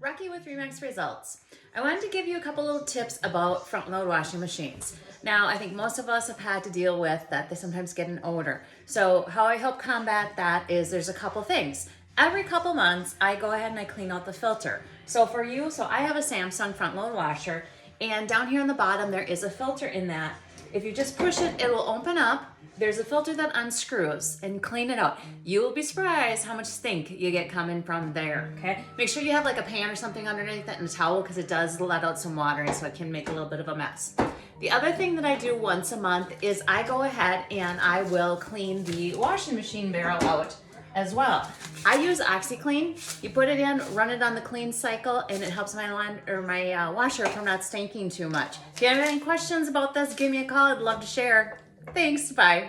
Rocky with Remax Results. I wanted to give you a couple little tips about front load washing machines. Now, I think most of us have had to deal with that they sometimes get an odor. So how I help combat that is there's a couple things. Every couple months, I go ahead and I clean out the filter. So for you, I have a Samsung front load washer, and down here on the bottom, there is a filter in that. If you just push it, it'll open up. There's a filter that unscrews and clean it out. You will be surprised how much stink you get coming from there, okay? Make sure you have like a pan or something underneath it and a towel because it does let out some water and so it can make a little bit of a mess. The other thing that I do once a month is I go ahead and I will clean the washing machine barrel out as well. I use OxyClean. You put it in, run it on the clean cycle, and it helps my washer from not stinking too much. If you have any questions about this, give me a call. I'd love to share. Thanks, bye.